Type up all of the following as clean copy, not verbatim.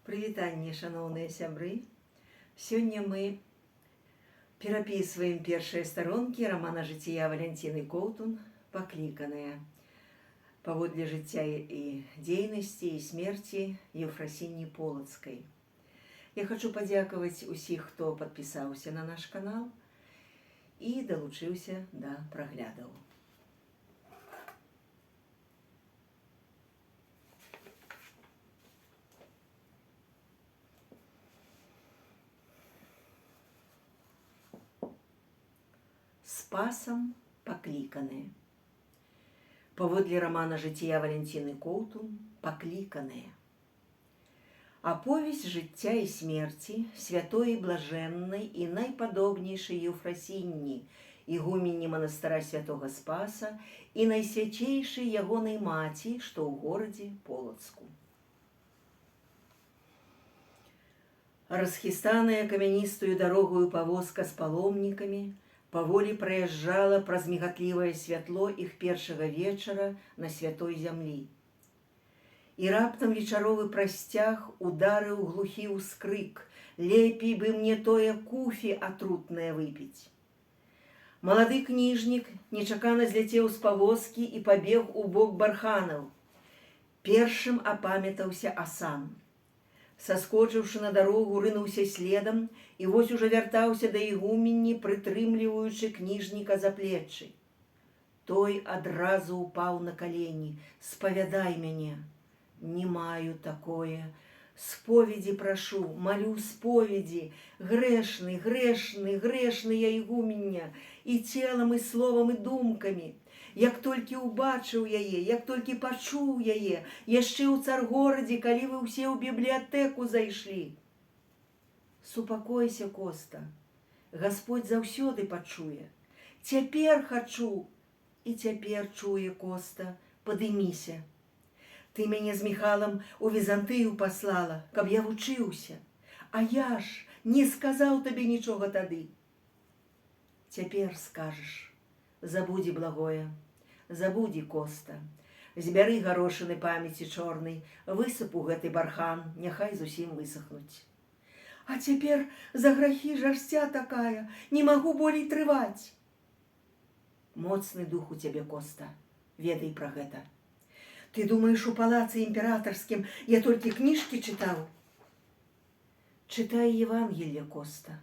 Прывітанне, шаноўныя сябры. Сёння мы перапісваем першыя старонкі рамана жыцця Валянціны Коўтун «Пакліканыя» паводле жыцця і дзейнасці і смерці Еўфрасіні Полацкай. Я хочу падзякаваць усіх, хто падпісаўся на наш канал і далучыўся да праглядаў. Спасам пакліканыя. Паводле рамана жыцця Валянціны Коўтун «Пакліканыя». Аповесць жыцця і смерці святой блажэннай і найпадобнейшай Еўфрасіні, ігуменні манастыра святога Спаса і найсвячейшай ягонай маці, што ў горадзе Полацку. Расхістаная камяністую дарогаю павозка з паломнікамі паволі праязджала праз мігатлівае святло іх першага вечара на святой зямлі. І раптам вечаровы прасцяг ударыў глухі ўскрык: «Лепей бы мне тое куфі атрутнае выпіць». Малады кніжнік нечакана зляцеў з павозкі і пабег у бок барханаў. Першым апамятаўся Асан. Саскочыўшы на дарогу, рынуўся следам і вось ужо вяртаўся да ігуменні, прытрымліваючы кніжніка за плечы. Той адразу упаў на калені: «Спавядай мяне». «Не маю такое. Споведзі прашу, малю споведзі. Грэшны, грэшны, грэшны я ігумення, і целам, і словам, і думкамі. Як толькі ўбачыў яе, як толькі пачуў яе, яшчэ ў царгорадзе, калі вы ўсе ў бібліятэку зайшлі». Супакойся, Коста, Гасподзь заўсёды пачуе. Цяпер хачу, і цяпер чуе, Коста, падыміся. Ты мяне з Міхалам у Візантыю паслала, каб я вучыўся, а я ж не сказаў табе нічога тады. Цяпер скажаш. Забудзі, благое, забудзі, Коста. Збяры гарошыны памяці чорнай, высып у гэты бархан, няхай зусім высахнуць. А цяпер за грахі жарсця такая, не магу болей трываць. Моцны дух у цябе, Коста, ведай пра гэта. Ты думаеш, у палацы імператарскім я толькі кніжкі чытаў? Чытай Евангелле, Коста,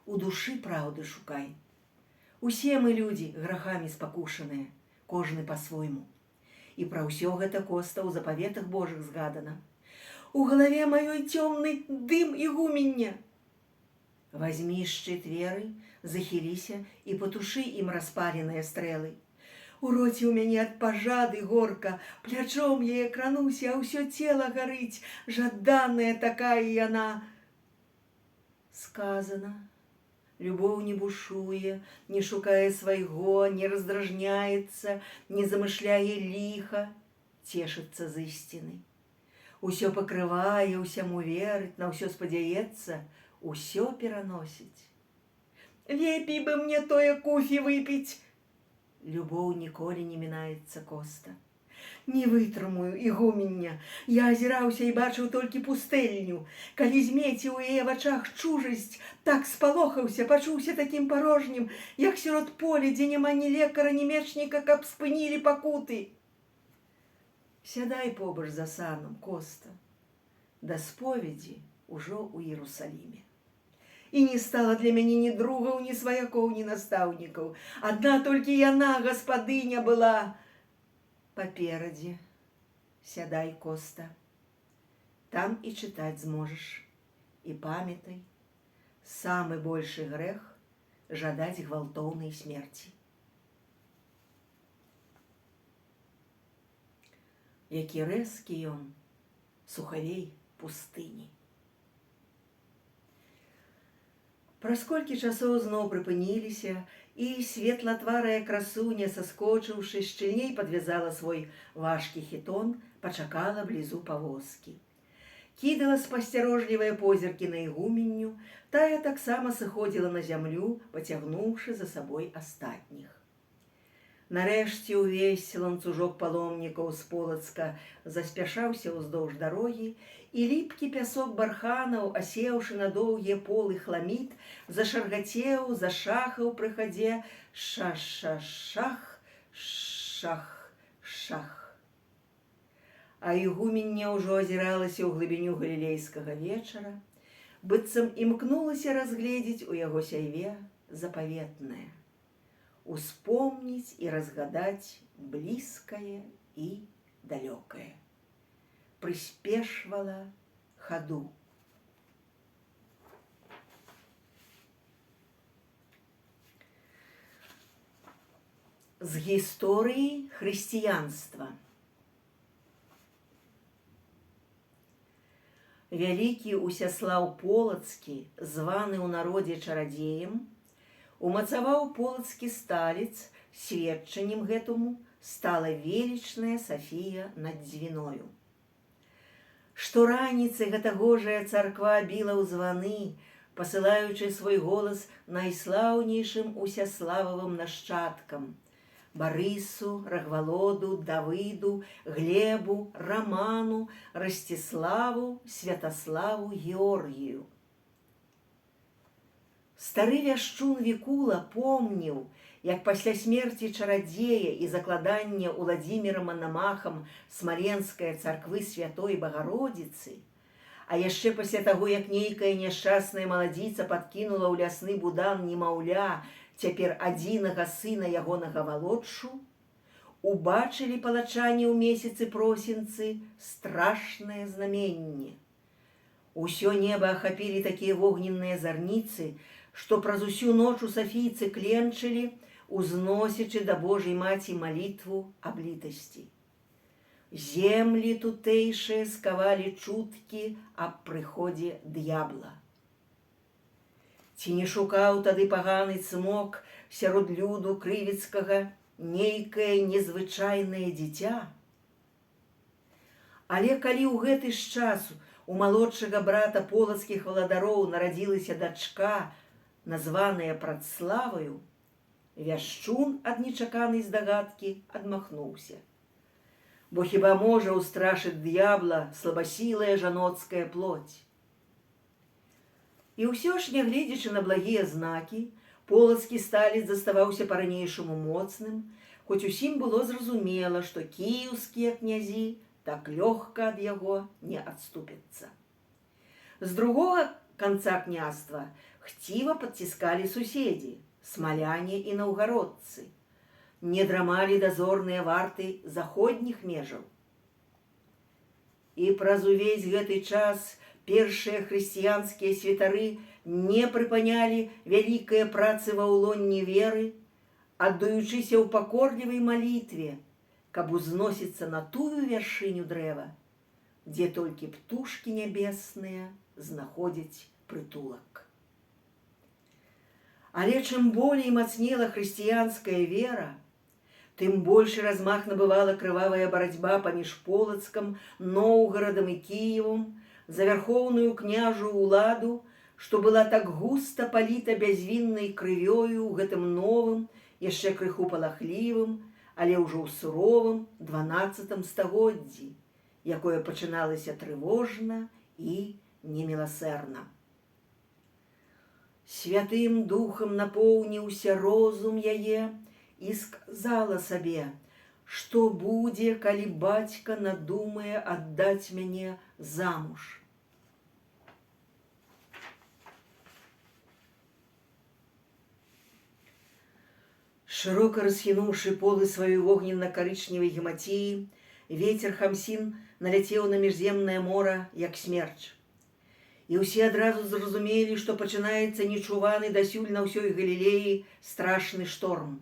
у душы праўды шукай. Усе мы людзі грахамі спакушаныя, кожны па-свойму. І пра ўсё гэта, Коста, у запаветах Божых згадана. У галаве маёй цёмны дым ігумення. Вазьмі шчыт веры, захіліся і патушы ім распаленыя стрэлы. У роце ў мяне ад пажады горка, плячом яе крануся, а ўсё цела гарыць, жаданая такая яна. Сказана, любоў не бушуе, не шукае свайго, не раздражняецца, не замышляе ліха, цешыцца з ісціны. Усё пакрывае, усяму верыць, на ўсё спадзяецца, усё пераносіць. Лепей бы мне тое куфі выпіць. Любоў ніколі не мінаецца, Коста. Не вытрымаю, ігумення. Я азіраўся і бачыў толькі пустэльню. Калі змеціў у яе вачах чужасць, так спалохаўся, пачуўся такім парожнім, як сярод поля, дзе няма ні лекара, ні мечніка, каб спынілі пакуты. Сядай побач за санам, Коста. Да споведзі ўжо ў Іерусаліме. І не стала для мяне ні другаў, ні сваякоў, ні настаўнікаў. Адна толькі яна, гаспадыня, была. Паперадзе. Сядай, Коста. Там і чытаць зможаш. І памятай, самы большы грэх жадаць гвалтоўнай смерці. Які рэзкі ён, сухавей пустыні. Праз колькі часоў зноў прыпыніліся, і светлатварая красуня, саскочыўшы, шчыльней падвязала свой важкі хітон, пачакала блізу павозкі. Кідала спасцярожлівыя позіркі на ігуменню, тая таксама сыходзіла на зямлю, пацягнуўшы за сабой астатніх. Нарэшце ўвесь ланцужок паломнікаў з Полацка заспяшаўся ўздоўж дарогі, і ліпкі пясок барханаў, асеўшы на доўгія полы хламід, зашаргацеў, зашахаў пры хадзе ша-ша-шах, шах-шах. А ігумення ўжо азіралася ў глыбіню галілейскага вечара, быццам імкнулася разгледзець у яго сяйве запаветнае, успомніць і разгадаць блізкае і далёкае. Прыспешвала хаду. З гісторыі хрысціянства. Вялікі Усяслаў Полацкі, званы ў народзе чарадзеем, умацаваў полацкі сталец, сведчаннем гэтаму стала велічная Сафія над Дзвіною. Штораніцы гэтагожая царква біла ў званы, пасылаючы свой голас найслаўнейшым Усяслававым нашчадкам – Барысу, Рагвалоду, Давыду, Глебу, Раману, Расціславу, Святаславу, Георгію. Стары вяшчун Вікула помніў, як пасля смерці чарадзея і закладання Уладзімірам Анамахам Смаленскай царквы Святой Багародзіцы, а яшчэ пасля таго, як нейкая няшчасная маладзіца падкінула ў лясны будан немаўля, цяпер адзінага сына ягонага валодшу, убачылі палачане ў месяцы просенцы страшнае знаменне. Усё неба ахапілі такія вогненныя зарніцы, што праз усю ноч у Сафійцы кленчылі, узносячы да Божай маці малітву аб літасці. Землі тутэйшыя скавалі чуткі аб прыходзе д'ябла. Ці не шукаў тады паганы цмок сярод люду крывіцкага нейкае незвычайнае дзіця? Але калі ў гэты ж час у малодшага брата полацкіх валадароў нарадзілася дачка, названая Прадславаю, вяшчун ад нечаканай здагадкі адмахнуўся. Бо хіба можа ўстрашыць д'ябла слабасілая жаноцкая плоть? І ўсё ж, нягледзячы на благія знакі, полацкі сталец заставаўся па-ранейшаму моцным, хоць усім было зразумела, што кіеўскія князі так лёгка ад яго не адступяцца. З другога канца княства хціва падціскалі суседзі, смаляне і наўгародцы. Не драмалі дазорныя варты заходніх межаў. І праз увесь гэты час першыя хрысціянскія святары не прыпынялі вялікае працы ва ўлонні веры, аддаючыся ў пакорлівай малітве, каб узносіцца на тую вяршыню дрэва, дзе толькі птушкі нябесныя знаходзяць прытулак. Але чым болей мацнела хрысціянская вера, тым большы размах набывала крывавая барацьба паміж Полацкам, Новгарадам і Кіевам за вярхоўную княжую ўладу, што была так густа паліта бязвіннай крывёю ў гэтым новым, яшчэ крыху палахлівым, але ўжо ў суровым 12 стагоддзі, якое пачыналася трывожна і неміласэрна. Святым духам напоўніўся розум яе і сказала сабе, што будзе, калі бацька надумае аддаць мяне замуж. Шырока расхінуўшы полы сваёй вогненна-карычневай гематіі, вецер Хамсін наляцеў на міжземнае мора, як смерч. І ўсе адразу зразумелі, што пачынаецца нечуваны дасюль на ўсёй Галілеі страшны шторм.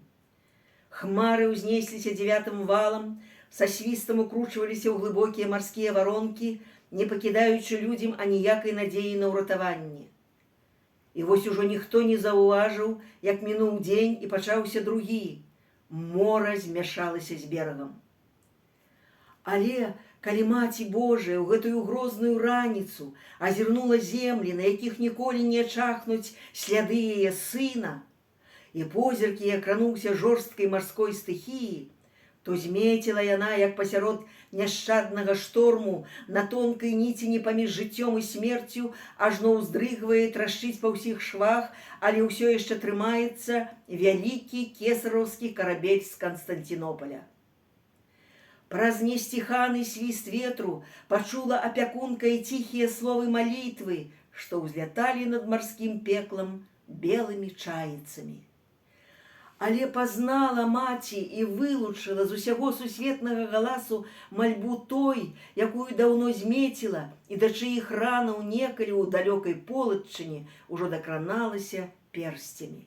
Хмары ўзнесліся 9 валам, са свістам укручваліся ў глыбокія марскія варонкі, не пакідаючы людзям аніякай надзеі на ўратаванне. І вось ужо ніхто не заўважыў, як мінуў дзень і пачаўся другі. Мора змяшалася з берагам. Але калі Маці Божая ў гэтую грозную раніцу азірнула землі, на якіх ніколі не чахнуць сляды яе сына, і позіркі крануўся жорсткай марской стыхіі, то змецела яна, як пасярод няшчаднага шторму, на тонкай ніціні паміж жыццём і смерцю, ажно ўздрыгвае, трашчыць па ўсіх швах, але ўсё яшчэ трымаецца вялікі кесараўскі карабель з Канстантінополя. Праз несціханы свіст ветру пачула апякунка і ціхія словы малітвы, што ўзляталі над марскім пеклам белымі чаіцамі. Але пазнала маці і вылучыла з усяго сусветнага галасу мальбу той, якую даўно змеціла, і да чыіх ранаў некалі ў далёкай полачыне ўжо дакраналася персцямі.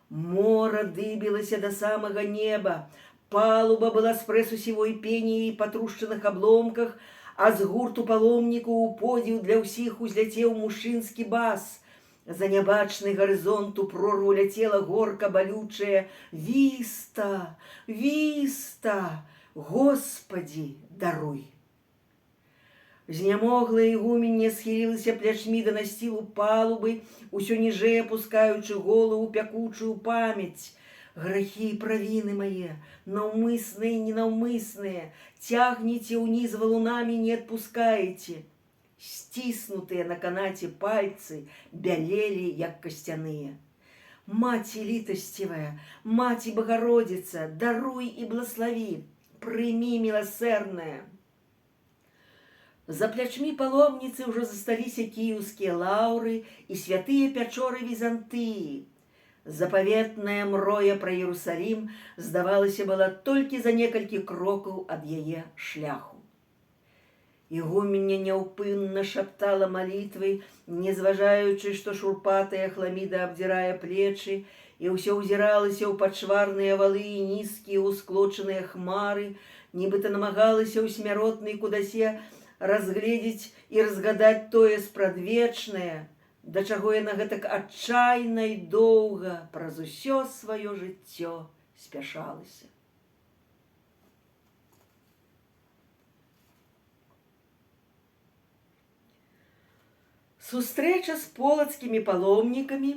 Мора дыбілася да самага неба, палуба была з прэсу сівой пеніі і патрушчаных абломках, а з гурту паломнікаў у подзіў для ўсіх узляцеў мужчынскі бас. За нябачны гарызонт у прорву ляцела горка балючая «Віста! Віста! Господі, даруй!» Знямоглая ігумення схілілася плячмі да насцілу палубы, усё ніжэй апускаючы голову пякучую памяць. «Грахі і правіны мае, наўмысныя і ненаўмысныя, цягніце ўніз валунамі, не адпускаеце». Сціснутыя на канаце пальцы бялелі, як касцяныя. «Маці літасцівая, маці Богородица, даруй і блаславі, прымі, міласэрная». За плячмі паломніцы ўжо засталіся кіеўскія лаўры і святыя пячоры Візантыі. Запаветная мроя пра Іерусалім, здавалася, была толькі за некалькі крокаў ад яе шляху. Ігумення няўпынна шаптала малітвы, не зважаючы, што шурпатая хламіда абдзірае плечы, і ўсё ўзіралася ў пачварныя валы і нізкія ўсклочаныя хмары, нібыта намагалася ў смяротнай кудасе разгледзець і разгадаць тое спрадвечнае, да чаго яна гэтак адчайна і доўга праз усё сваё жыццё спяшалася. Сустрэча з полацкімі паломнікамі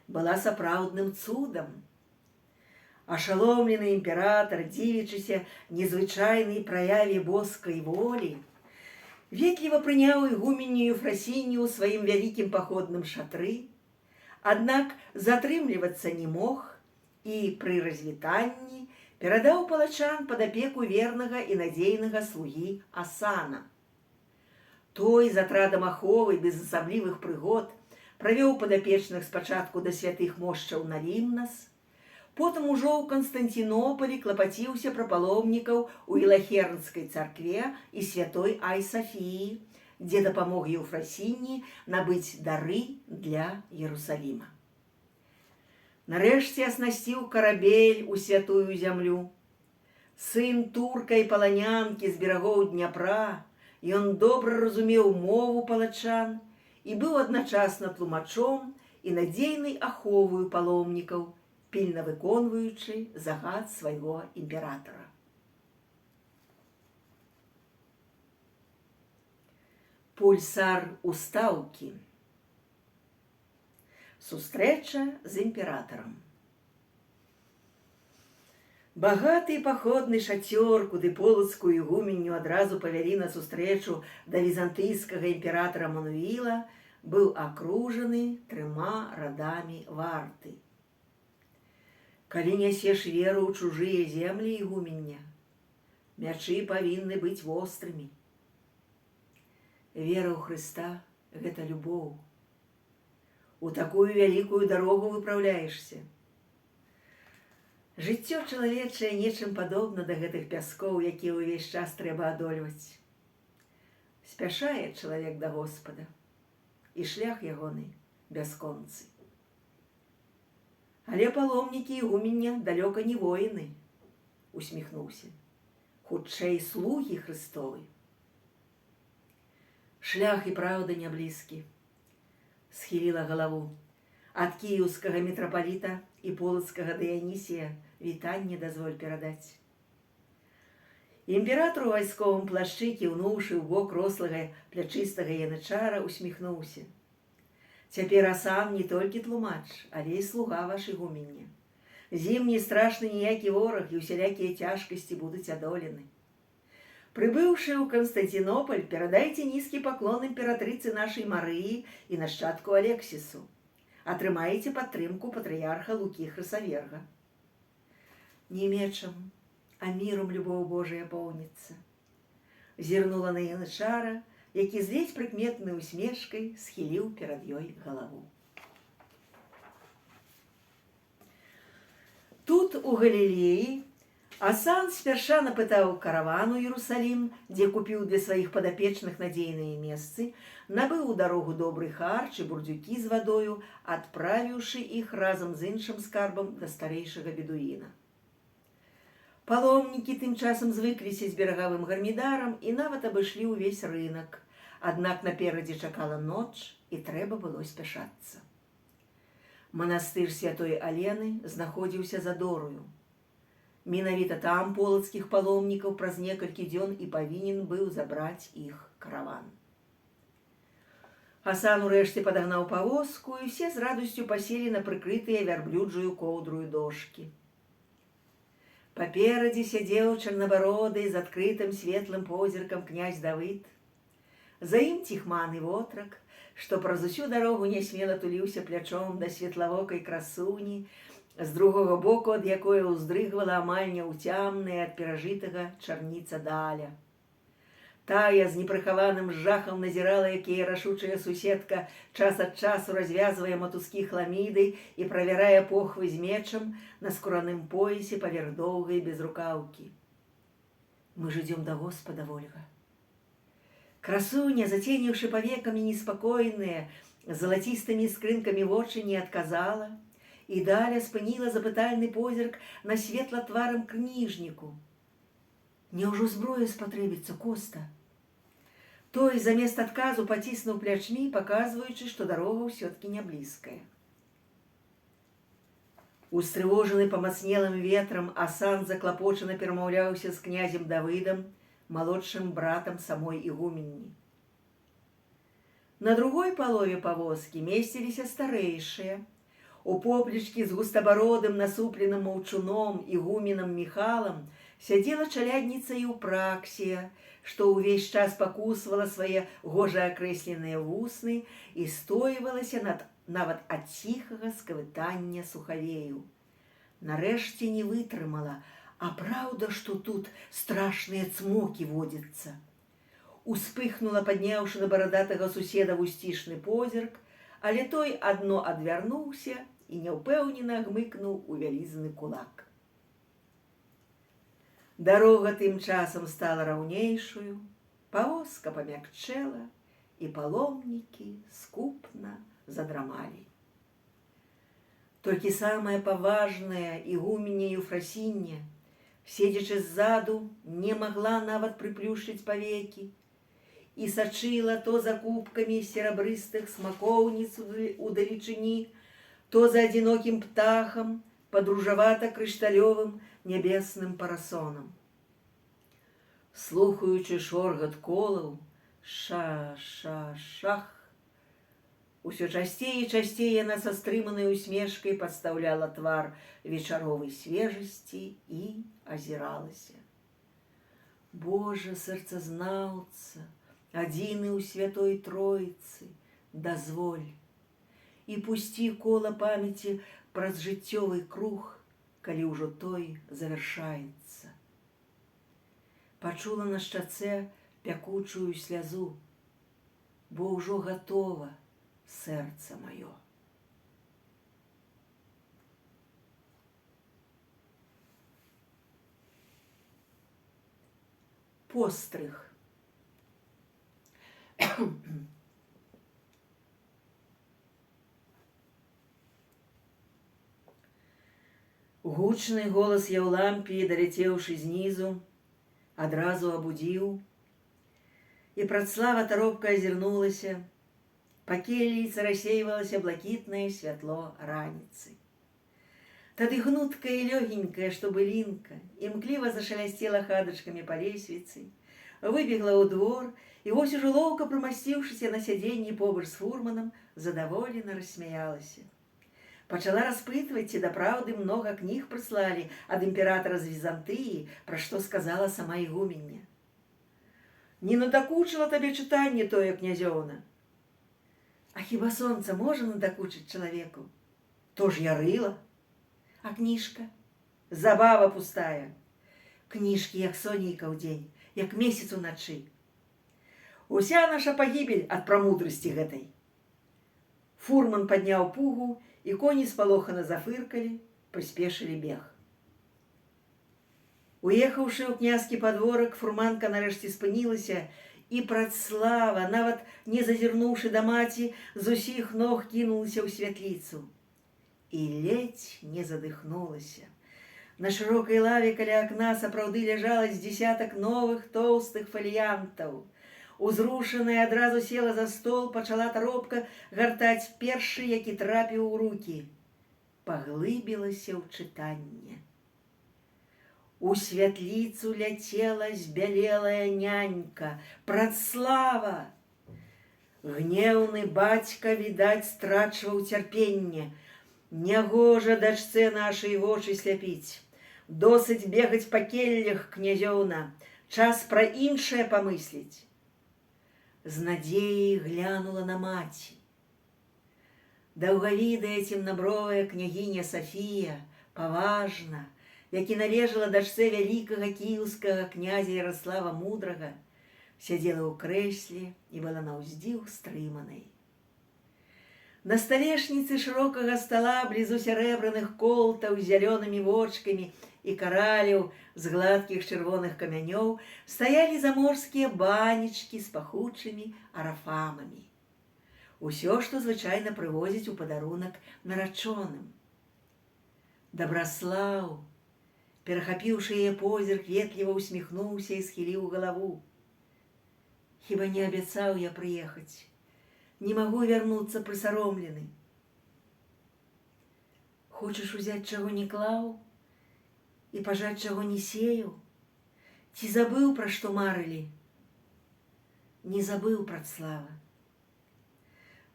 была сапраўдным цудам. Ашаломлены імператар, дзівячыся незвычайнай праяве боскай волі, ветліва прыняў ігуменню Ефрасінію ў сваім вялікім паходным шатры, аднак затрымлівацца не мог і пры развітанні перадаў палачан пад апеку вернага і надзейнага слугі Асана. Той, з атрадам аховы, без асаблівых прыгод, правёў падапечных спачатку да святых мошчаў на Лімнас, потым ужо ў Канстантінополі клапаціўся пра паломнікаў у Ілахернскай царкве і святой Ай-Сафіі, дзе дапамог Ефрасіні набыць дары для Іерусаліма. Нарэшце аснасціў карабель у святую зямлю. Сын турка і паланянкі з берагоў Дняпра, ён добра разумеў мову палачан і быў адначасна тлумачом і надзейнай аховаю паломнікаў, пільна выконваючы загад свайго імператара. Пульсар устаўкі. Сустрэча з імператарам. Багаты паходны шацёр, куды полацкую ігуменню адразу павялі на сустрэчу да візантыйскага імператара Мануіла, быў акружаны 3 радамі варты. Калі нясеш веру ў чужыя землі, ігумення, мячы павінны быць вострымі. Вера ў Хрыста – гэта любоў. У такую вялікую дарогу выпраўляешся. Жыццё чалавечае нечым падобна да гэтых пяскоў, якія ўвесь час трэба адольваць. Спяшае чалавек да Господа, і шлях ягоны бясконцы. Але паломнікі ігумення далёка не воіны, усміхнуўся, хутчэй слугі Хрыстовы. Шлях і праўда не блізкі, схіліла галаву. Ад кіеўскага мітрапаліта і полацкага Дыянісія вітанне дазволь перадаць. Імператар у вайсковым плашчы, кіўнуўшы ў бок рослага плячыстага янычара, усміхнуўся. Цяпер Асан не толькі тлумач, але і слуга ваш ігуменне. Зімні страшны ніякі вораг і усялякія цяжкасці будуць адолены. Прыбыўшы ў Канстантинополь, перадайце нізкі паклон імператрыцы нашай Марыі і нашчадку Алексісу. Атрымаеце падтрымку патрыярха Лукі Хрысаверга. Не мечам, а міром любоў Божая поўніцца. Зірнула на янычара, які з ледзь прыкметнай усмешкай схіліў перад ёй галаву. Тут, у Галілеі, Асан спярша напытаў караван у Іерусалім, дзе купіў для сваіх падапечных надзейныя месцы, набыў у дарогу добры харч і бурдзюкі з вадою, адправіўшы іх разам з іншым скарбам да старэйшага бедуіна. Паломнікі тым часам звыкліся з берагавым гармідарам і нават абышлі ўвесь рынак, аднак наперадзе чакала ноч і трэба было спяшацца. Манастыр святой Алены знаходзіўся за Дорою. Менавіта там полацкіх паломнікаў праз некалькі дзён і павінен быў забраць іх караван. Асан урэшце падагнаў павозку, і ўсе з радасцю паселі на прыкрытыя вярблюджую коўдрую дошкі. Паперадзе сядзеў чарнабароды з адкрытым светлым позіркам князь Давыд. За ім ціхманы вотрак, што праз усю дарогу нясмела туліўся плячом да светлавокай красуні, з другога боку ад якой ўздрыгвала амаль няўцямная ад перажытага чарніца Даля. Тая з непрыхаваным жахам назірала, якія рашучая суседка час ад часу развязвае матузкі хламідай і правярае похвы з мечам на скураным поясе паверх доўгай безрукаўкі. Мы ж ідзём да Господа, Вольга. Красуня, заценіўшы павекамі неспакойныя, залацістымі скрынкамі вочы, не адказала, і Даля спыніла запытальны позірк на светла-тварым кніжніку. Няўжо зброя спатрэбіцца, Коста? Той замест адказу паціснуў плячмі, паказваючы, што дарога ўсё-ткі не блізкая. Устрывожаны памацнелым ветрам, Асан заклапочана перамаўляўся з князем Давыдам, малодшым братам самой ігуменні. На другой палове павозкі месціліся старэйшыя. У поплечкі з густабародым насупленым маўчуном ігуменам Міхалам сядзела чалядніца Еўпраксія, што ўвесь час пакусвала свае гожаакрэсленыя вусны і стойвалася нават ад ціхага скавытання сухавею. Нарэшце не вытрымала: а праўда, што тут страшныя цмокі водзяцца? Успыхнула, падняўшы на барадатага суседа вусцішны позірк, але той адно адвярнуўся і няўпэўнена гмыкнуў у вялізны кулак. Дарога тым часам стала раўнейшую, павозка памякчэла, і паломнікі скупна задрамалі. Толькі самая паважная ігуменя Еўфрасіння, седзячы ззаду, не магла нават прыплюшчыць павекі і сачыла то за кубкамі серабрыстых смакоўніц удалечыні, то за адзінокім птахам пад ружавата-крышталёвым нябесным парасонам. Слухаючы шоргат колаў, ша-ша-шах, усё часцей і часцей яна са стрыманай усмешкай падстаўляла твар вечаровай свежасці і азіралася. Божа, сэрцазнаўца, адзіны ў святой Тройцы, дазволь і пусці кола памяці праз жыццёвы круг, калі ўжо той завяршаецца. Пачула на шчацэ пякучую слязу, бо ўжо гатова сэрца маё. Пострыг. Гучны голас Яўлампіі, даляцеўшы знізу, адразу абудзіў, і Працлава таропка азірнулася. Па келліцы рассейвалася блакітнае святло раніцы. Тады гнуткая і лёгенькая, што былінка, імкліва зашалясцела хадачкамі па лесвіцы, выбегла ў двор І вось ужо лоўка прымасціўшыся на сядзенні побач з фурманам, задаволена рассмяялася. Пачала распытваць, ці дапраўды многа кніг прыслалі ад імператара з Візантыі, пра што сказала сама ігумення. Не надакучыла табе чытанне тое, князёўна? А хіба сонца можа надакучыць чалавеку? То ж я рыла. А кніжка? Забава пустая. Кніжкі, як сонейка ў дзень, як месяц уначы. Уся наша пагібель ад прамудрасці гэтай. Фурман падняў пугу, і коні спалохана зафыркалі, прыспешылі бег. Уехаўшы ў князькі падворак, фурманка нарэшце спынілася, і Працлава, нават не зазірнуўшы да маці, з усіх ног кінулася ў святліцу. І ледзь не задыхнулася. На шырокай лаве каля акна сапраўды ляжала з дзесятак новых тоўстых фаліянтаў. Узрушаная адразу села за стол, пачала таропка гартаць першы, які трапіў у рукі. Паглыбілася ў чытанне. У святліцу ляцела збялелая нянька, Працлава. Гнеўны бацька, відаць, страчваў цярпенне. Нягожа дачцэ нашай вочы сляпіць. Досыць бегаць па келлях, князёўна, час пра іншае памысліць. З надзеяй глянула на маці. Даўгавідая цемнабровая княгіня Сафія, паважна, які належала дачцэ вялікага кіеўскага князя Яраслава Мудрага, сядзела ў крэсле і была наўздзіў стрыманай. На сталешніцы шырокага стала блізу сярэбраных колтаў з зялёнымі вочкамі і караляў з гладкіх чырвоных камянёў стаялі заморскія банічкі з пахучымі арафамамі. Усё, што звычайна прывозяць у падарунак нарачоным. Дабраслаў, перахапіўшы яе позірк, ветліва усміхнуўся і схіліў галаву. Хіба не абяцаў я прыехаць? Не магу вярнуцца прысаромлены. Хочаш узяць, чаго не клаў? І пажаць, чаго не сеяў? Ці забыў, пра што марылі? Не забыў, Працлава.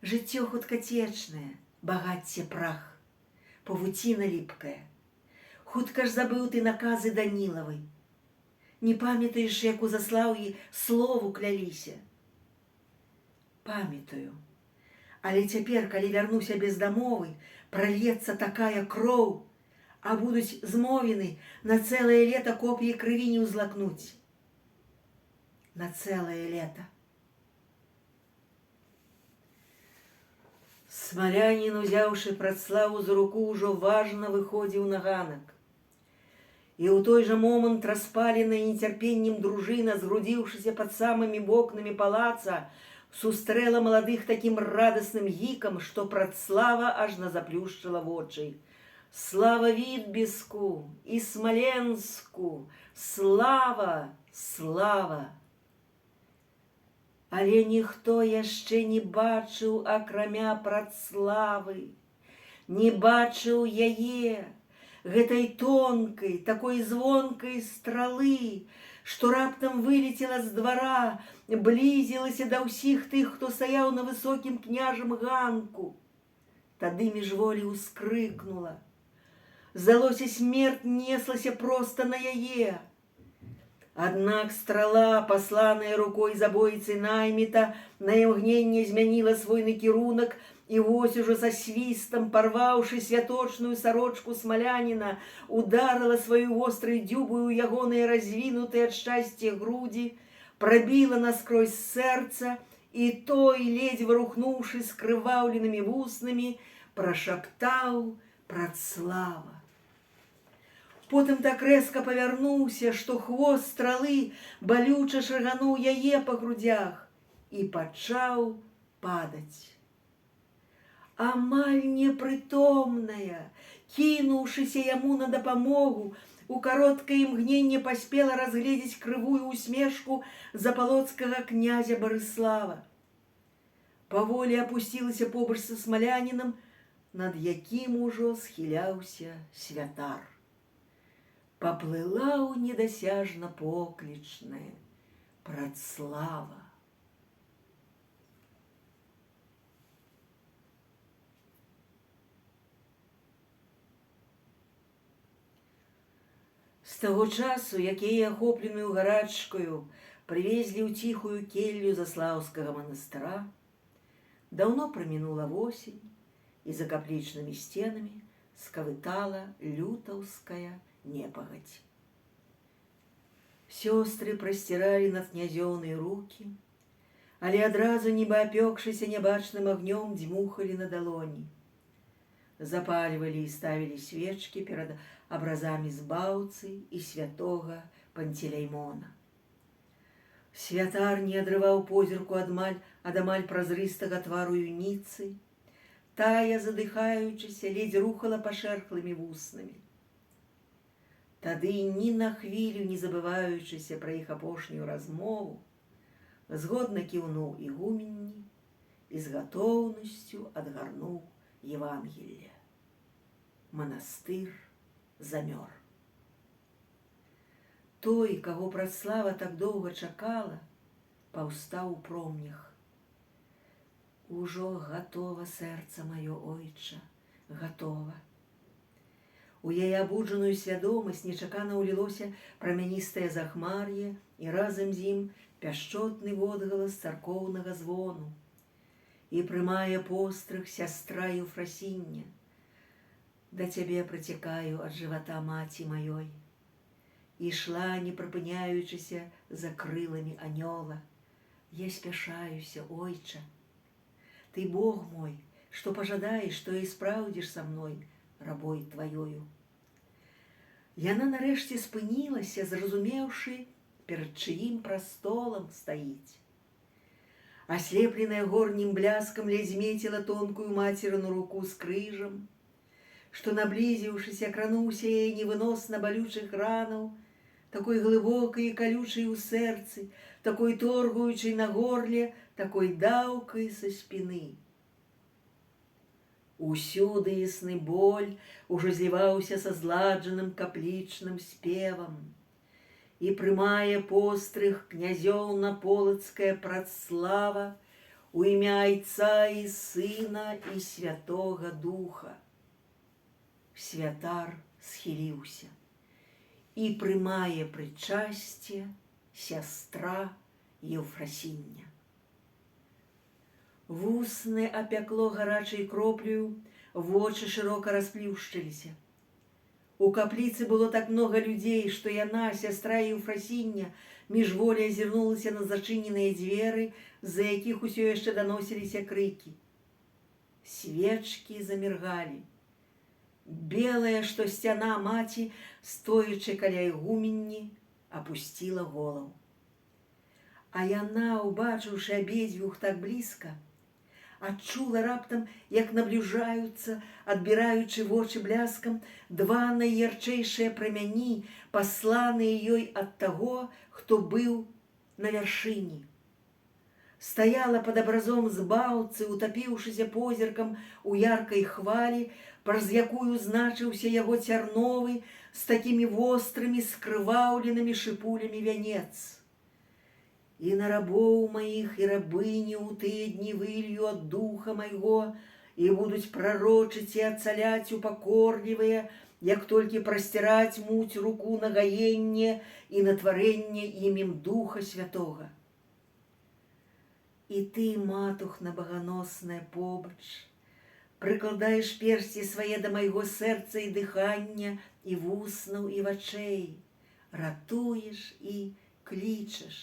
Жыццё хуткацечнае, багацце прах, павуціна ліпкая. Хутка ж забыў ты наказы Данілавай. Не памятаеш, як у Заслаўі слову кляліся? Памятаю. Але цяпер, калі вярнуся без дамовы, пральецца такая кроў, а будуць змовены на цэлае лета коп'і крыві не ўзлакнуць. На цэлае лета. Смалянін, узяўшы Працлаву за руку, ужо важна выходзіў на ганак. І ў той жа момант распаленая нецярпеннем дружына, згрудзіўшыся пад самымі вокнамі палаца, сустрэла маладых такім радасным гікам, што Працлава ажна заплюшчыла вочы. Слава Вітбіску і Смаленску! Слава! Слава! Але ніхто яшчэ не бачыў, акрамя Працлавы. Не бачыў яе, гэтай тонкай, такой звонкай стралы, што раптам вылецела з двара, блізілася да ўсіх тых, хто стаяў на высокім княжым ганку. Тады міжволі ўскрыкнула. Здалося, смерць неслася проста на яе. Аднак страла, пасланая рукой забойцы найміта, на імгненне змяніла свой накірунак, і вось ужо са свістам, парваўшы святочную сарочку смаляніна, ударыла сваю вострай дзюбаю ягоныя развінутыя ад шчасця грудзі, прабіла наскрозь сэрца, і той, ледзь варухнуўшы скрываўленымі вуснамі, прашаптаў Працлава. Потым так рэзка павярнуўся, што хвост стралы балюча шагануў яе па грудзях і пачаў падаць. Амаль непрытомная, кінуўшыся яму на дапамогу, у кароткае імгненне паспела разгледзець крывую усмешку запалоцкага князя Барыслава. Паволі апусцілася побач са смалянінам, над якім ужо схіляўся святар. Паплыла ў недасяжна поклічная Працлава. З таго часу, як яе ахопленую гарачкаю прывезлі ў ціхую келлю Заслаўскага манастыра, даўно прамінула восень, і за каплічнымі сценамі скавытала лютаўская непагадзь. Сёстры прасціралі над князёўнай рукі, але адразу, нібы апёкшыся нябачным агнём, дзьмухалі на далоні. Запальвалі і ставілі свечкі перад абразамі збаўцы і святога Панцелеймона. Святар не адрываў позірку ад амаль празрыстага твару юніцы, тая, задыхаючыся, ледзь рухала пашэрхлымі вуснамі. Тады, ні на хвілю не забываючыся пра іх апошнюю размову, згодна кіўнуў ігуменні і з гатоўнасцю адгарнуў Евангелле. Манастыр замёр. Той, каго Працлава так доўга чакала, паўстаў у промнях. Ужо гатова сэрца маё, ойча, гатова. У яе абуджаную свядомасць нечакана ўлілося прамяністае захмар'е і разам з ім пяшчотны водгалас царкоўнага звону. І прымае пострыг сястра Еўфрасіння. Да цябе працякаю ад жывата маці маёй. Ішла, не прыпыняючыся, за крыламі анёла. Я спяшаюся, ойча. Ты, Бог мой, што пажадаеш, то і спраўдзіш са мной, рабой тваёю. Яна нарэшце спынілася, зразумеўшы, перад чыім прастолам стаіць. Аслепленая горнім бляскам ледзь мецела тонкую мацерыну руку з крыжам, што, наблізіўшыся, крануўся яе невыносна балючых ранаў, такой глыбокай і калючай у сэрцы, такой торгуючай на горле, такой даўкай са спіны. Усюды ясны боль ужо зліваўся са зладжаным каплічным спевам. І прымае пострыг князёўна-полацкая Працлава у імя Айца і Сына і Святога Духа. Святар схіліўся. І прымае прычасце сястра Еўфрасіння. Вусны апякло гарачай кроплею, вочы шырока расплюшчыліся. У капліцы было так многа людзей, што яна, сястра Еўфрасіння, міжволі азірнулася на зачыненыя дзверы, з-за якіх усё яшчэ даносіліся крыкі. Свечкі заміргалі. Белая, што сцяна маці, стоячы каля ігуменні, апусціла голаў. А яна, убачыўшы абедзвюх так блізка, адчула раптам, як набліжаюцца, адбіраючы вочы бляскам, два найярчэйшыя прамяні, пасланыя ёй ад таго, хто быў на вяршыні. Стаяла пад абразом збаўцы, утапіўшыся позіркам у яркай хвалі, праз якую значыўся яго цярновы з такімі вострымі скрываўленымі шыпулямі вянец. І на рабоў маіх і рабыні ў тыя дні вылью ад духа майго, і будуць прарочыць і ацаляць упакорлівыя, як толькі прасціраць муць руку на гаенне і на тварэнне імем Духа Святога. І ты, матухна баганосная, побач, прыкладаеш персці свае да майго сэрца і дыхання, і вуснаў, і вачэй, ратуеш і клічаш.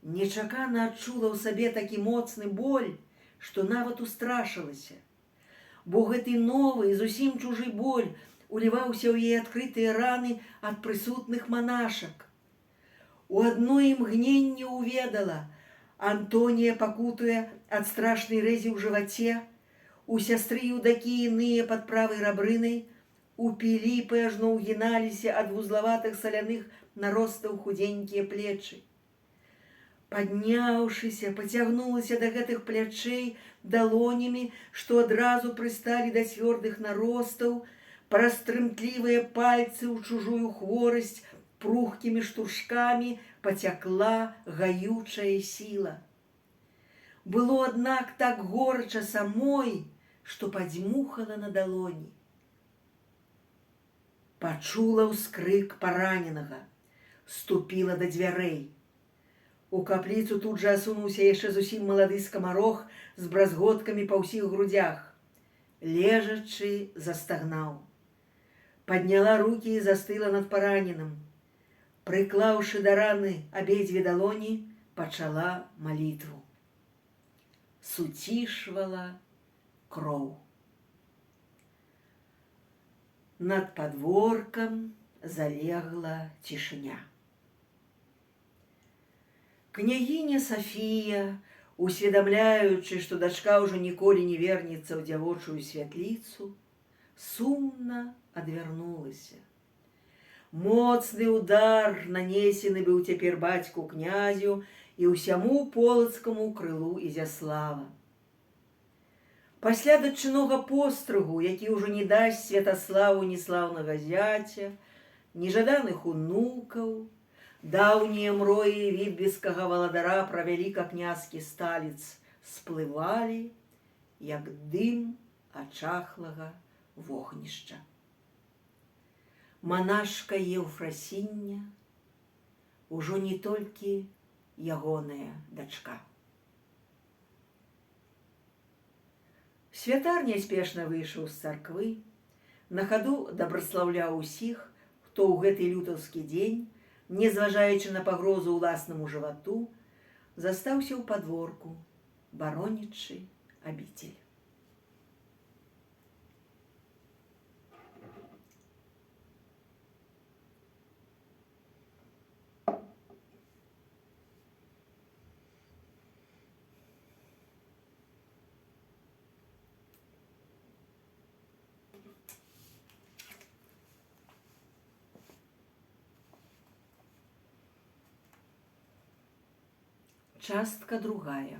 Нечакана адчула ў сабе такі моцны боль, што нават устрашылася. Бо гэты новы, зусім чужы боль уліваўся ў яе адкрытыя раны ад прысутных манашак. У адно імгненне уведала, Антонія пакутуе ад страшнай рэзі ў жываце, у сястры Еўдакіі ныя пад правай рабрынай, у Піліпы ажно ўгіналіся ад вузлаватых саляных наростаў худзенькія плечы. Падняўшыся, пацягнулася да гэтых плячэй далонямі, што адразу прысталі да цвёрдых наростаў, праз трымтлівыя пальцы ў чужую хворасць прухкімі штуршкамі пацякла гаючая сіла. Было, аднак, так горача самой, што падзьмухала на далоні. Пачула ўскрык параненага, ступіла да дзвярэй. У капліцу тут жа асунуўся яшчэ зусім малады скамарох з бразготкамі па ўсіх грудзях. Лежачы застагнаў. Падняла рукі і застыла над параненым. Прыклаўшы да раны абедзве далоні, пачала малітву. Суцішвала кроў. Над падворкам залегла цішыня. Княгіня Сафія, усведамляючы, што дачка ўжо ніколі не вернецца ў дзявочую святліцу, сумна адвярнулася. Моцны удар нанесены быў цяпер бацьку князю і ўсяму полацкаму крылу Ізяслава. Пасля дачынога пострыгу, які ўжо не дасць Святаславу ні слаўнага зяця, ні жаданых унукаў, даўнія мроі відбіскага валадара пра вялікакняскі сталіц сплывалі, як дым ачахлага вогнішча. Манашка Еўфрасіння ўжо не толькі ягоная дачка. Святар няспешна выйшаў з царквы, на хаду дабраслаўляў усіх, хто ў гэты лютаўскі дзень, незважаючы на пагрозу ўласнаму жывату, застаўся ў падворку, баронячы абіцель. Частка другая.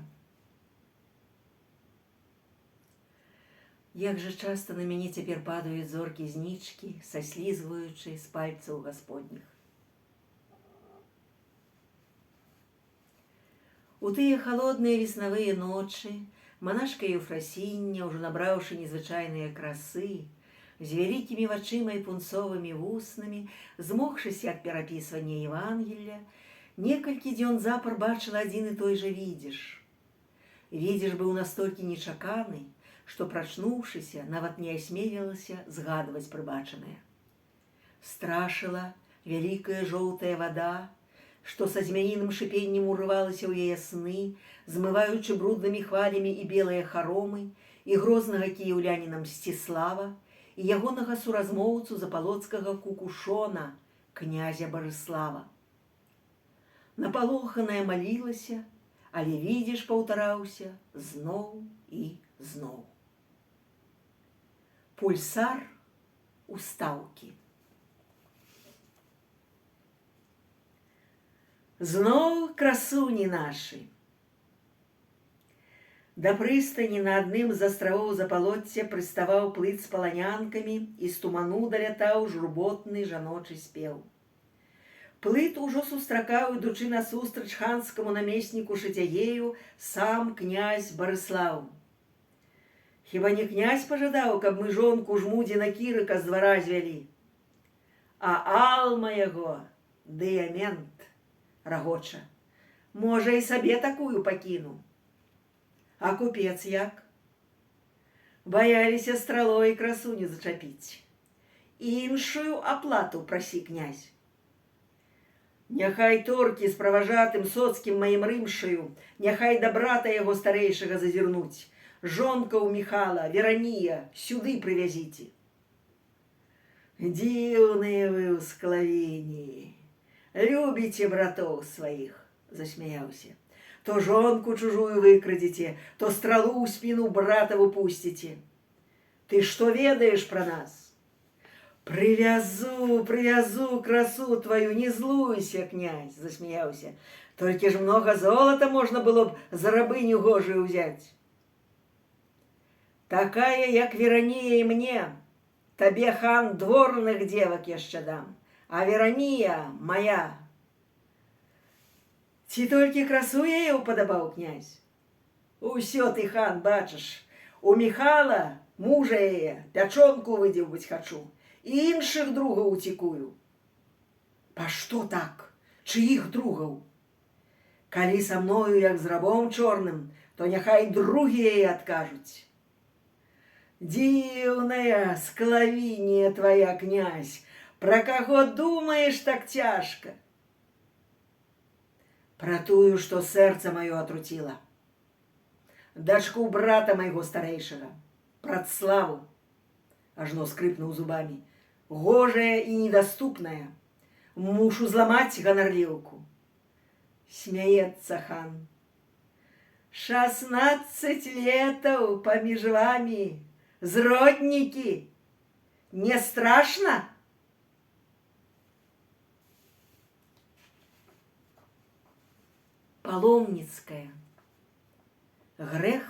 Як жа часта на мяне цяпер падаюць зоркі-знічкі, саслізваючы з пальцаў гасподніх. У тыя халодныя веснавыя ночы манашка Еўфрасіння, ўжо набраўшы незвычайныя красы, з вялікімі вачыма і пунцовымі вуснамі, змокшыся ад перапісвання Евангелля, некалькі дзён запар бачыла адзін і той жа відзіш. Відзіш быў настолькі нечаканы, што, прачнуўшыся, нават не асмелілася згадваць прыбачанае. Страшыла вялікая жоўтая вада, што са змяіным шыпеннем урывалася ў яе сны, змываючы бруднымі хвалямі і белыя харомы, і грознага кіяўляніна Мсціслава, і ягонага суразмоўцу запалоцкага Кукушона, князя Барыслава. Напалоханая малілася, але відзіш паўтараўся зноў і зноў. Пульсар устаўкі. Зноў красуні нашы. Да прыстані на адным з астравоў Запалоцця прыставаў плыт з паланянкамі, і з туману далятаў журботны жаночы спеў. Плыт ужо сустракаў, ідучы насустрач ханскаму намесніку Шацягею, сам князь Барыслаў. Хіба не князь пажадаў, каб мы жонку жмудзіна Кірыка з двара звялі? А алма яго, дыямент, рагоча, можа і сабе такую пакіну. А купец як? Баяліся стралой красуню зачапіць. Іншую аплату прасі, князь. Няхай торкі з праважатым соцкім маім рымшаю, няхай да брата яго старэйшага зазірнуць. Жонкаў Міхала, Веранія, сюды прывязіце. Дзіўныя вы ў склавіні, любіце братоў сваіх, засмяяўся. То жонку чужую выкрадзеце, то стралу ў спіну братаву пусціце. Ты што ведаеш пра нас? Прывязу красу твою, не злуйся, князь, засмеяўся. Толькі ж много золота можна было б за рабыню гожую ўзяць. Такая, як Веранія і мне, табе хан дворных девак яшчэ дам, а Веранія моя. Ці толькі красу яе упадабаў, князь? Усё ты, хан, бачыш, у Міхала, мужа яе, пячонку выдзеўбаць хачу. іншых другаў уцікую. Па што так? Чыіх другаў? Калі са мною, як з рабом чорным, то няхай другія яе адкажуць. Дзіўная склавінія твая, князь, пра каго думаеш так цяжка? Пра тую, што сэрца маё атруціла. Дачку брата майго старэйшага, Працлаву, ажно скрыпнуў зубамі, гожая і недаступная, мушу зламаць ганарліўку. Смяецца хан. 16 летаў паміж вамі, зроднікі, не страшна? Паломніцкая. Грэх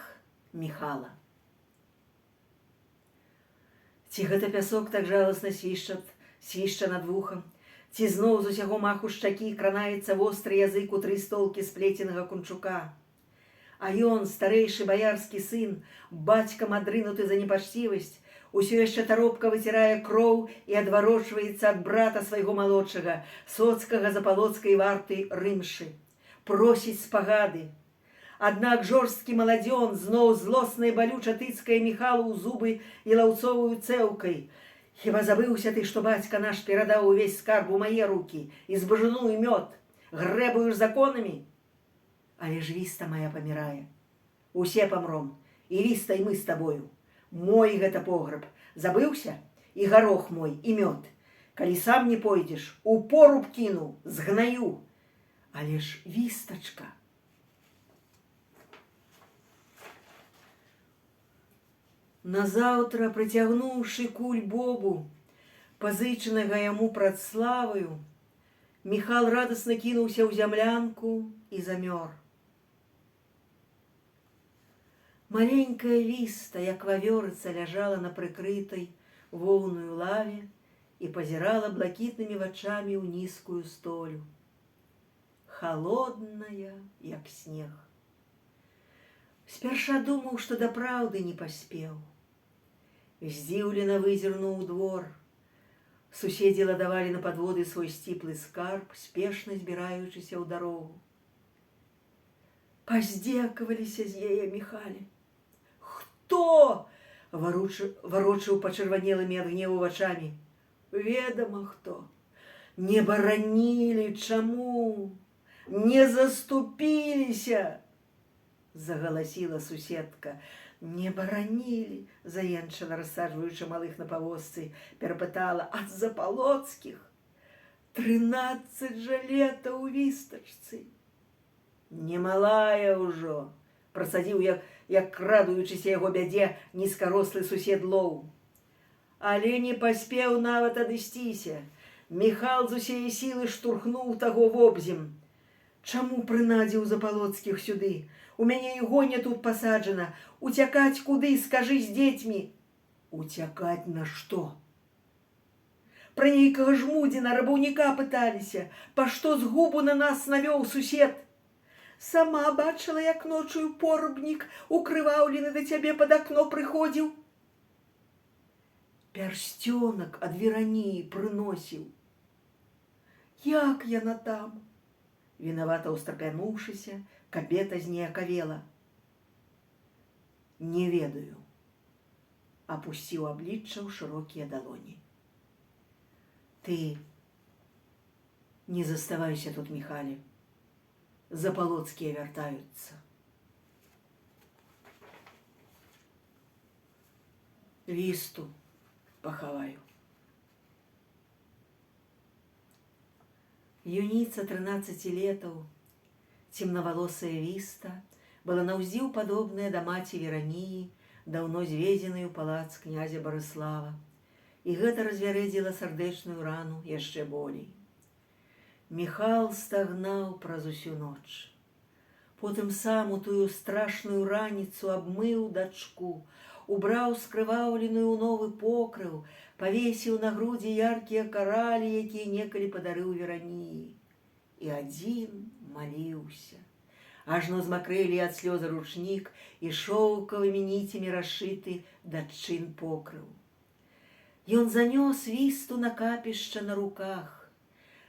Міхала. Ці гэта пясок так жаласна свішча над вухам, ці зноў з усяго маху шчакі кранаецца востры язык у 3 столкі сплеценага кунчука. А ён, старэйшы баярскі сын, бацькам адрынуты за непачцівасць, усё яшчэ таропка выцірае кроў і адварочваецца ад брата свайго малодшага, соцкага запалоцкай варты рымшы. Просіць спагады. Аднак жорсткі маладзён зноў злосна і балюча тыцкае Міхалу ў зубы і лаўцовую цэўкай. Хіба забыўся ты, што бацька наш перадаў увесь скарб у мае рукі і збажану і мёд? Грэбуеш законамі? Але ж віста моя памірае. Усе памром, і віста, і мы з табою. Мой гэта пограб. Забыўся? І гарох мой, і мёд. Калі сам не пойдзеш, у поруб кіну, згнаю. Але ж вістачка. Назаўтра, прыцягнуўшы куль бобу, пазычанага яму Працлаваю, Міхал радасна кінуўся ў зямлянку і замёр. Маленькая віста, як вавёрыца, ляжала на прыкрытай воўную лаве і пазірала блакітнымі вачамі ў нізкую столю. Холодная, як снег. Спярша думаў, што да праўды не паспеў. Здзіўлена вызірнуў у двор. Суседзі ладавалі на падводы свой сціплы скарб, спешна збіраючыся ў дарогу. Паздзекаваліся з яе Міхале. Хто? Варочыў пачырванелымі ад гневу вачамі. Ведама хто. Не баранілі, чаму? Не заступіліся, загаласіла суседка. Не баранілі, заенчала, рассаджваючы малых на павозцы, перапытала, ад запалоцкіх. 13 жа лета ў вістачцы. Немалая ўжо, прасадзіў, як радуючыся яго бядзе, нізкарослы сусед Лоў. Але не паспеў нават адысціся. Міхал з усяе сілы штурхнуў таго вобзем. Чаму прынадзіў запалоцкіх сюды? У мяне і гоня тут пасаджана. Уцякаць куды, скажы, з дзецьмі. Уцякаць на што? Пра нейкага жмудзіна, рабаўніка пыталіся. Па што згубу на нас навёў сусед? Сама бачыла, як ночую порубнік укрываўлены да цябе пад акно прыходзіў. Пярсцёнак ад Вераніі прыносіў. Як яна там? Вінавата ўстрапянуўшыся, кабета зніякавела. Не ведаю. Апусціў аблічча ў шырокія далоні. Ты не заставайся тут, Міхале. Запалоцкія вяртаюцца. Вісту пахаваю. Юніца 13 летаў, цемнавалосая віста, была наўздзіў падобная да маці Вераніі, даўно зведзеную ў палац князя Барыслава, і гэта развярэдзіла сардэчную рану яшчэ болей. Міхал стагнаў праз усю ноч. Потым сам у тую страшную раніцу абмыў дачку, убраў скрываўленую ў новы покрыў, павесіў на грудзі яркія каралі, якія некалі падарыў Вераніі. І адзін маліўся. Ажно змакрэлі ад слёзы ручнік і шоўкавымі ніцямі расшыты дачын покрыў. Ён занёс вісту на капішча на руках,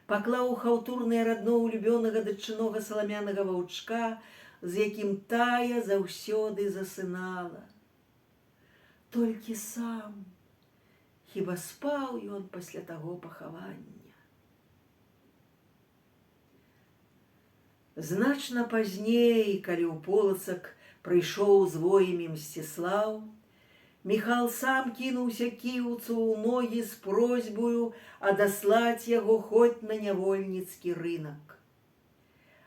паклаў хаўтурнае радно улюбёнага дачынога саламянага ваўчка, з якім тая заўсёды засынала. Толькі сам, хіба спаў ён пасля таго пахавання. Значна пазней, калі ў Полацак прыйшоў з воямі Мсціслаў, Міхал сам кінуўся кіўцу ў ногі з просьбою адаслаць яго хоць на нявольніцкі рынак.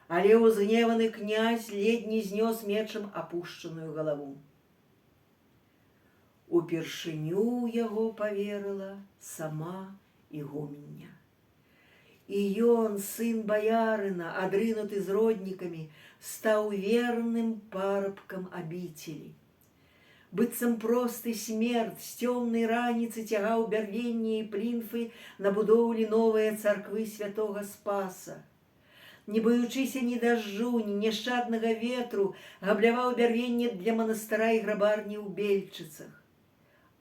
Але ўзгневаны князь ледзь не знёс мечам апушчаную галаву. Упершыню яго паверыла сама ігумення. І ён, сын баярына, адрынуты з роднікамі, стаў верным парабкам абіцелі. Быццам просты смерць з цёмнай раніцы цягаў бярвенне і плінфы на будоўлі новае царквы святога Спаса. Не баючыся ні дажджу, ні няшчаднага ветру, габляваў бярвенне для манастыра і грабарні ў Бельчыцах.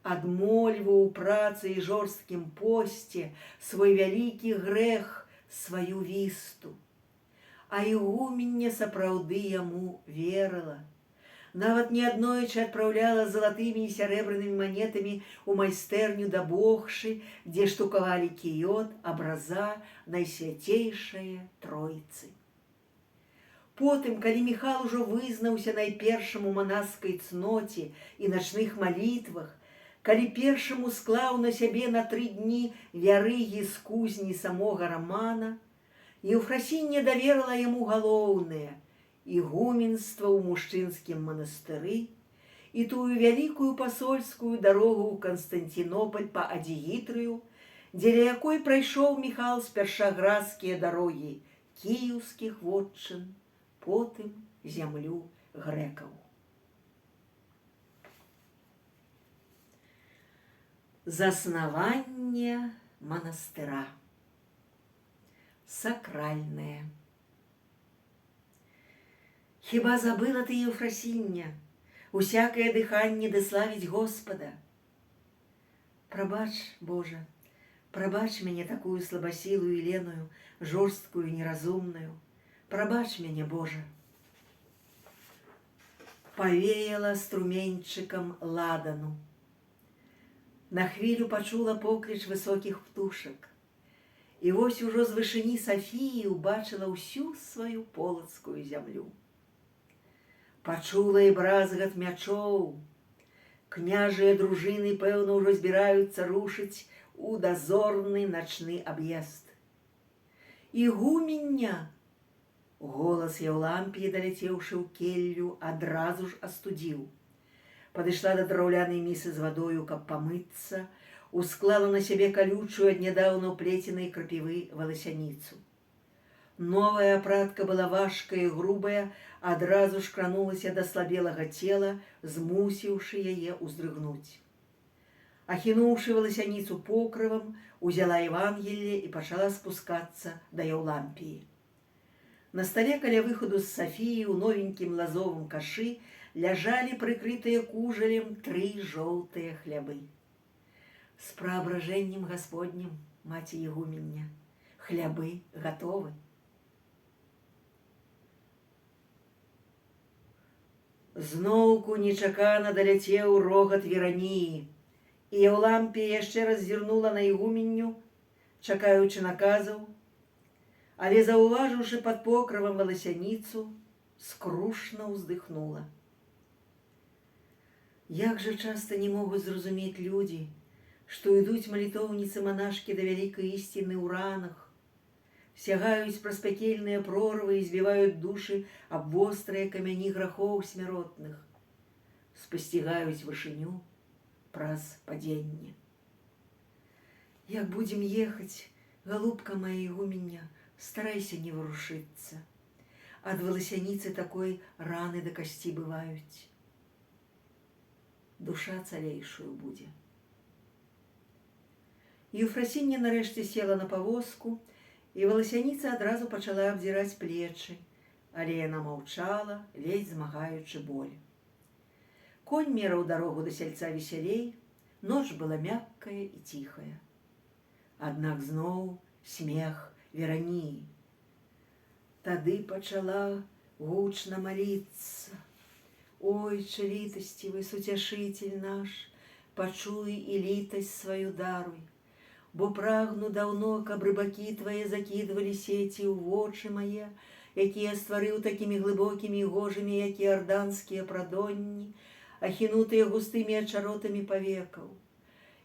Адмольваў у працы і жорсткім посце свой вялікі грэх, сваю вісту. А ігуменне сапраўды яму верыла. Нават неаднойчы адпраўляла залатымі і сярэбранымі манетамі ў майстэрню да Богшы, дзе штукавалі кіёт, абраза Найсвяцейшае Тройцы. Потым, калі Міхал ужо вызнаўся найпершым у манаскай цноце і начных малітвах, калі першаму склаў на сябе на 3 дні вярыгі з кузні самога Рамана, Еўфрасіння даверыла яму галоўнае – ігуменства ў мужчынскім манастыры і тую вялікую пасольскую дарогу ў Канстанцінополь па Адзігітрыю, дзеля якой прайшоў Міхал спяршаградскія дарогі кіеўскіх вотчын, потым зямлю грэкаў. Заснаванне манастыра. Сакральнае. Хіба забыла ты, Еўфрасіння, усякае дыханне даславіць Господа? Прабач, Божа, прабач мяне такую слабасілую і леную, жорсткую, неразумную. Прабач мяне, Божа. Павеяла струменьчыкам ладану. На хвілю пачула покліч высокіх птушак. І вось ужо з вышыні Сафіі ўбачыла ўсю сваю полацкую зямлю. Пачула і бразгат мячоў. Княжыя дружыны, пэўна, ўжо збіраюцца рушыць у дазорны начны аб'езд. Ігумення! Голас Еўлампіі, даляцеўшы ў келлю, адразу ж астудзіў. Падышла да драўлянай місы з вадою, каб памыцца, усклала на сябе калючую ад нядаўна ўплеценай крапівы валасяніцу. Новая апратка была важкая і грубая, адразу ж кранулася да слабелага цела, змусіўшы яе ўздрыгнуць. Ахінуўшы валасяніцу покрывам, узяла Евангелле і пачала спускацца да Еўлампіі. На стале каля выхаду з Сафіі ў новенькім лазовым кашы ляжалі прыкрытыя кужалем 3 жоўтыя хлябы. З праабражэннем Гасподнім, маці ігумення, хлябы гатовы. Зноўку нечакана даляцеў рогат Вераніі, і Еўлампія яшчэ раз зірнула на ігуменню, чакаючы наказаў, але, заўважыўшы пад покрывам валасяніцу, скрушна ўздыхнула. Як жа часта не могуць зразумець людзі, што ідуць малітоўніцы-манашкі да вялікай ісціны ў ранах, сягаюць праз пякельныя прорвы і збіваюць душы аб вострыя камяні грахоў смяротных, спасцігаюць вышыню праз падзенне. Як будзем ехаць, галубка мая ігумення, старайся не варушыцца. Ад валасяніцы такой раны да касці бываюць. Душа цалейшую будзе. Еўфрасіння нарэшце села на павозку, і валасяніца адразу пачала абдзіраць плечы, але яна маўчала, ледзь змагаючы боль. Конь мераў дарогу да сяльца весялей, Ноч была мяккая і ціхая. Аднак зноў смех Вераніі. Тады пачала гучна маліцца: «Ойче літасцівы, суцяшыцель наш, пачуй і літасць сваю даруй, бо прагну даўно, каб рыбакі твае закідвалі сеці ў вочы мае, якія стварыў такімі глыбокімі і гожымі, як і арданскія прадонні, ахінутыя густымі ачаротамі павекаў.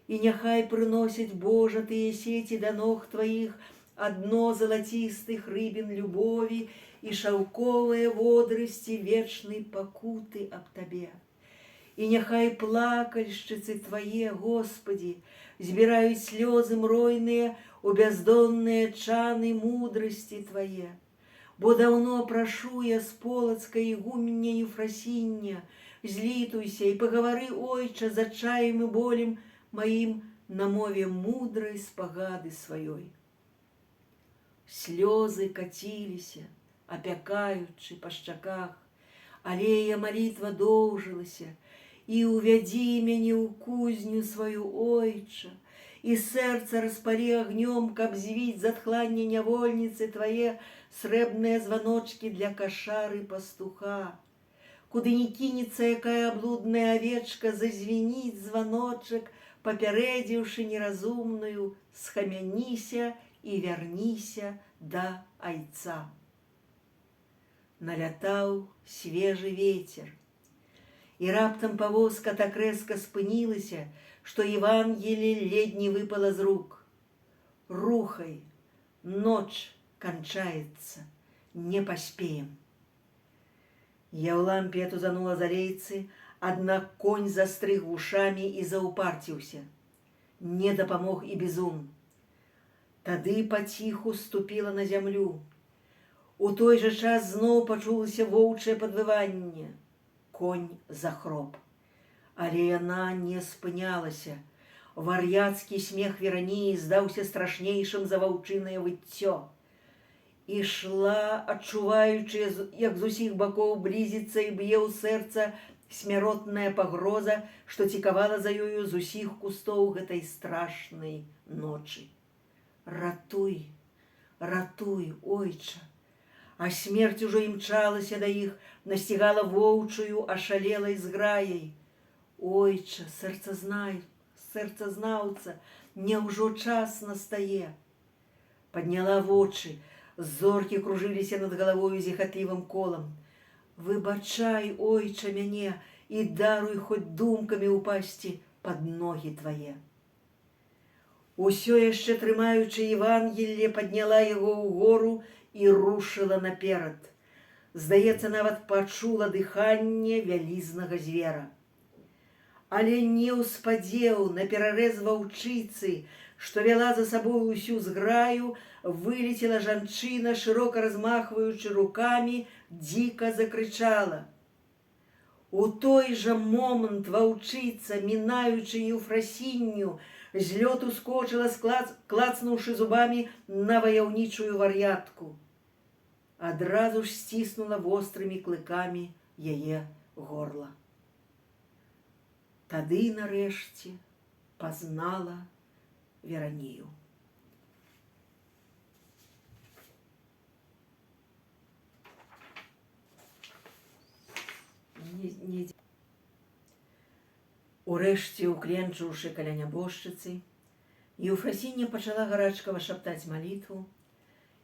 І няхай прыносяць, Божа, тыя сеці да ног тваіх адно залацістых рыбін любові і шаўковыя водрасці вечнай пакуты аб табе. І няхай плакальшчыцы твае, Господі, збіраюць слёзы мройныя у бяздонныя чаны мудрасці твае. Бо даўно прашу я з полацка ігуменя Ефрасіння, злітуйся і пагавары, ойча, з адчаем і болем маім на мове мудрай спагады сваёй. Слёзы каціліся, апякаючы па шчаках, алея малітва доўжылася, і увядзі мяне ў кузню сваю, ойча, і сэрца распалі агнём, каб звіць затхланне нявольніцы твае срэбныя званочкі для кашары пастуха. Куды не кінецца якая блудная авечка, зазвініць званочак, папярэдзіўшы неразумную: схамяніся і вярніся да айца. Налятаў свежы вецер, і раптам павозка так рэзка спынілася, што Евангелле ледзь не выпала з рук. Рухай, ноч канчаецца, не паспеем. Яўлампія тузанула за лейцы, аднак конь застрыг вушамі і заўпарціўся. Не дапамог і бізун. Тады паціху ступіла на зямлю. У той жа час зноў пачулася воўчае падвыванне. Конь захроп. Але яна не спынялася. Вар'яцкі смех Вераніі здаўся страшнейшым за ваўчынае выццё. Ішла, адчуваючы, як з усіх бакоў блізіцца і б'е ў сэрца смяротная пагроза, што цікавала за ёю з усіх кустоў гэтай страшнай ночы. Ратуй, ратуй, ойча. А смерць ужо імчалася да іх, насцігала воўчую ашалелай зграяй. Ойча, сэрцазнаўца, няўжо час настае? Падняла вочы, зоркі кружыліся над галавою зіхатлівым колам. Выбачай, ойча, мяне і даруй хоць думкамі ўпасці пад ногі твае. Усё яшчэ трымаючы Евангелле, падняла яго ўгору і рушыла наперад. Здаецца, нават пачула дыханне вялізнага звера. Але не ўспадзеў, наперарэз ваўчыцы, што вяла за сабою усю зграю, вылецела жанчына, шырока размахваючы рукамі, дзіка закрычала. У той жа момант ваўчыца, мінаючы Ефрасінню, з лёту скочыла, клацнуўшы зубамі на ваяўнічую вар'ятку. Адразу ж сціснула вострымі клыкамі яе горла. Тады, нарэшце, пазнала Веранію. Урэшце, укленчыўшы каля нябожчыцы, Ефрасіння пачала гарачкава шаптаць малітву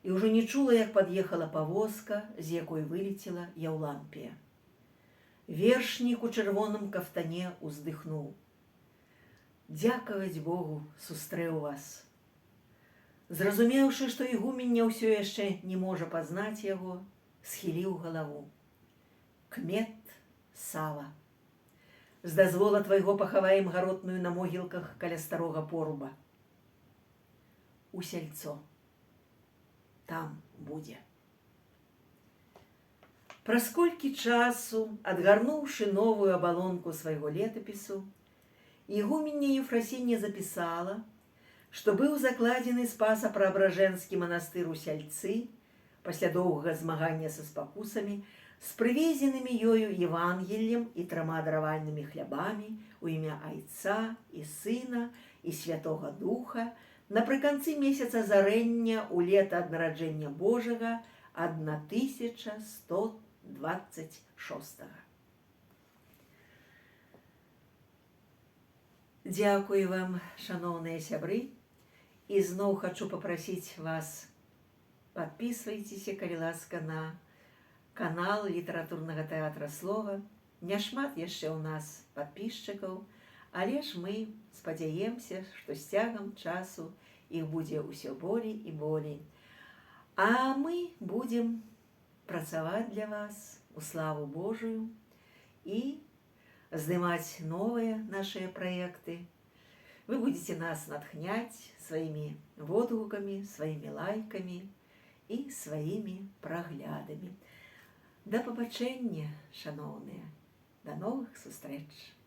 і ўжо не чула, як пад'ехала павозка, з якой вылецела Яўлампія. Вершнік у чырвоным кафтане ўздыхнуў. Дзякаваць Богу, сустрэў вас. Зразумеўшы, што ігуменя ўсё яшчэ не можа пазнаць яго, схіліў галаву. Кмет Сава, з дазвола твайго пахаваем гаротную на могілках каля старога поруба. У сяльцо. Там будзе. Праз колькі часу, адгарнуўшы новую абалонку свайго летапісу, ігуменя Ефрасіння запісала, што быў закладзены спаса-праабражэнскі манастыр у сяльцы пасля доўгага змагання са спакусамі з прывезенымі ёю Евангелием і 3 даравальнымі хлябамі у імя Айца і Сына і Святога Духа напрыканцы месяца зарэння у лета ад нараджэння Божага 1126. Дзякую вам, шаноўныя сябры, і зноў хачу папрасіць вас, падпісвайцеся, калі ласка, на канал літаратурнага тэатра слова. Няшмат яшчэ ў нас падпісчыкаў, але ж мы спадзяемся, што з цягам часу іх будзе ўсё болей і болей. А мы будзем працаваць для вас у славу Божую і здымаць новыя нашыя праекты. Вы будете нас натхняць сваімі водгукамі, сваімі лайкамі і сваімі праглядамі. Да пабачэння, шаноўныя, да новых сустрэч!